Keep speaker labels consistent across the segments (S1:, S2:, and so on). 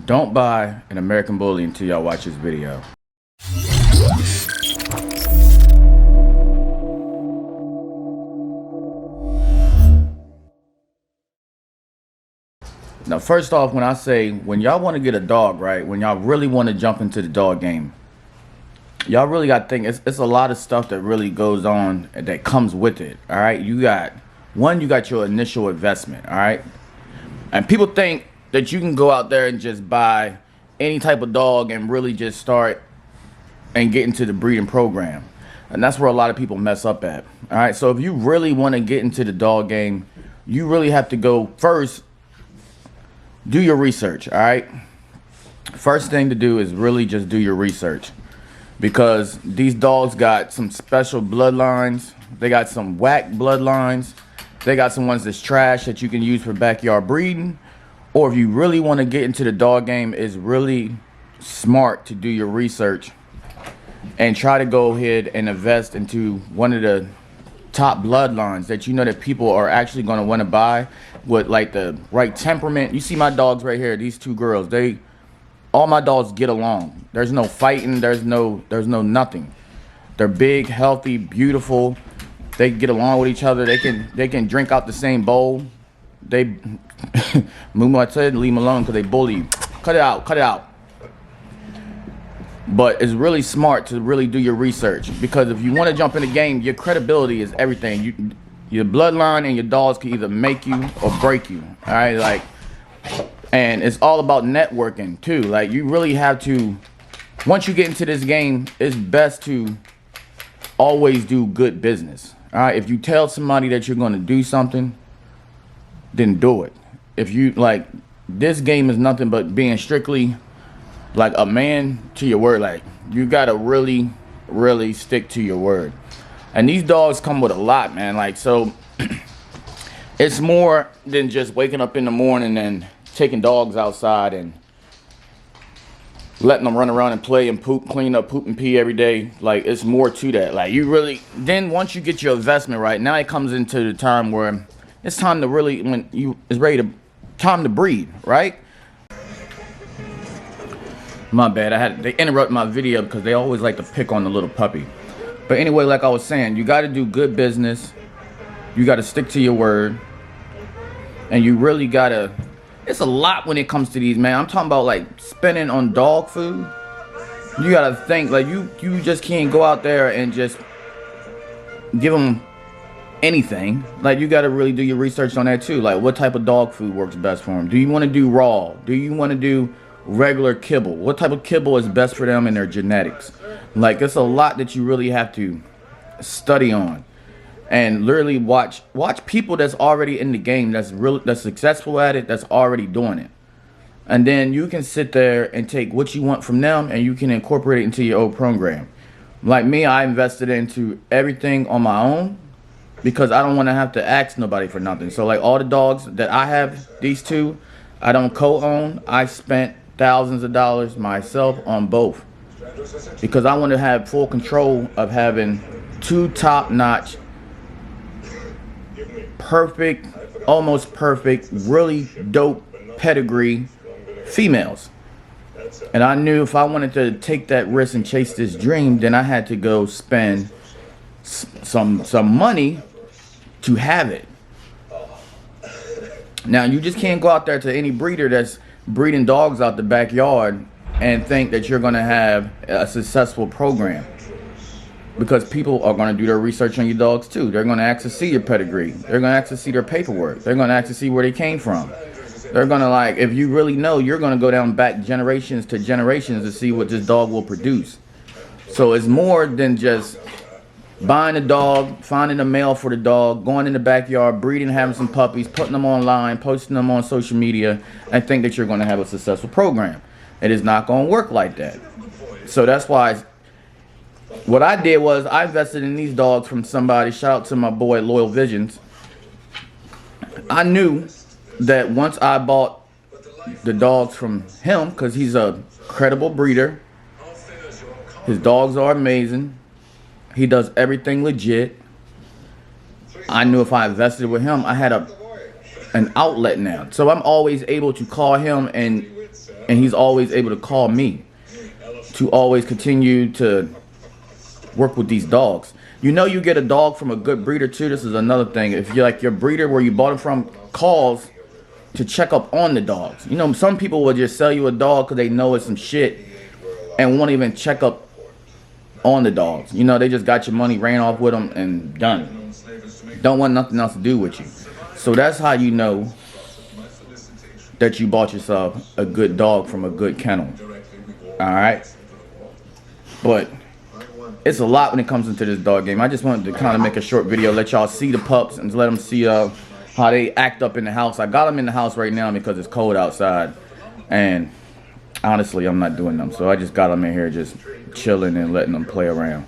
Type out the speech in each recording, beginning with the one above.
S1: Don't buy an American Bully until y'all watch this video. Now, first off, when y'all want to get a dog, right? When y'all really want to jump into the dog game, y'all really got to think it's a lot of stuff that really goes on that comes with it. All right, you got your initial investment. All right, and people think that you can go out there and just buy any type of dog and really just start and get into the breeding program, and that's where a lot of people mess up at. All right, so if you really want to get into the dog game, you really have to go first. Do your research. All right, first thing to do is really just do your research, because these dogs got some special bloodlines. They got some whack bloodlines. They got some ones that's trash that you can use for backyard breeding. Or if you really want to get into the dog game, it's really smart to do your research and try to go ahead and invest into one of the top bloodlines that you know that people are actually going to want to buy with like the right temperament. You see my dogs right here, these two girls, all my dogs get along. There's no fighting, there's no nothing. They're big, healthy, beautiful. They get along with each other. They can drink out the same bowl. They move my head and leave them alone because they bully you. Cut it out. But it's really smart to really do your research, because if you want to jump in the game, your credibility is everything. Your bloodline and your dogs can either make you or break you. All right, and it's all about networking too. Like, you really have to, once you get into this game, it's best to always do good business. All right, if you tell somebody that you're going to do something, then do it. If you this game is nothing but being strictly like a man to your word. Like, you gotta really stick to your word. And these dogs come with a lot, man. Like, so it's more than just waking up in the morning and taking dogs outside and letting them run around and play and poop, clean up, poop and pee every day. Like, it's more to that. Like, you really, then once you get your investment right, now it comes into the time where it's time to really, time to breed, right? My bad, they interrupt my video because they always like to pick on the little puppy. But anyway, like I was saying, you got to do good business. You got to stick to your word. And you really got to, it's a lot when it comes to these, man. I'm talking about like spending on dog food. You got to think, like, you just can't go out there and just give them anything. Like, you got to really do your research on that too. Like, what type of dog food works best for them? Do you want to do raw? Do you want to do regular kibble? What type of kibble is best for them and their genetics? Like, it's a lot that you really have to study on, and literally watch people that's already in the game, that's successful at it, that's already doing it. And then you can sit there and take what you want from them and you can incorporate it into your own program. Like me, I invested into everything on my own because I don't want to have to ask nobody for nothing. So like, all the dogs that I have, these two, I don't co-own. I spent thousands of dollars myself on both because I want to have full control of having two top-notch, perfect, almost perfect, really dope pedigree females. And I knew if I wanted to take that risk and chase this dream, then I had to go spend some money to have it. Now, you just can't go out there to any breeder that's breeding dogs out the backyard and think that you're going to have a successful program, because people are going to do their research on your dogs too. They're going to ask to see your pedigree. They're going to ask to see their paperwork. They're going to ask to see where they came from. They're going to, like, if you really know, you're going to go down back generations to generations to see what this dog will produce. So it's more than just buying a dog, finding a male for the dog, going in the backyard, breeding, having some puppies, putting them online, posting them on social media, and think that you're going to have a successful program. It is not going to work like that. So that's why what I did was I invested in these dogs from somebody. Shout out to my boy Loyal Visions. I knew that once I bought the dogs from him, because he's a credible breeder, his dogs are amazing, he does everything legit. I knew if I invested with him, I had an outlet now. So I'm always able to call him and and he's always able to call me to always continue to work with these dogs. You know, you get a dog from a good breeder too. This is another thing. If you're like your breeder where you bought it from calls to check up on the dogs. You know, some people will just sell you a dog because they know it's some shit and won't even check up on the dogs. You know, they just got your money, ran off with them, and done. Don't want nothing else to do with you. So that's how you know that you bought yourself a good dog from a good kennel. Alright? But it's a lot when it comes into this dog game. I just wanted to kind of make a short video, let y'all see the pups and let them see how they act up in the house. I got them in the house right now because it's cold outside, and honestly I'm not doing them, so I just got them in here just chilling and letting them play around.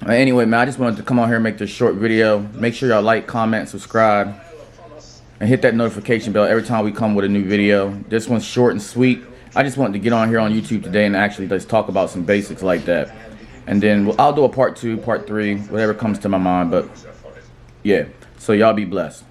S1: Anyway, man, I just wanted to come on here and make this short video. Make sure y'all like, comment, subscribe, and hit that notification bell every time we come with a new video. This one's short and sweet. I just wanted to get on here on YouTube today and actually just talk about some basics like that, and then I'll do a part 2, part 3, whatever comes to my mind. But yeah, so y'all be blessed.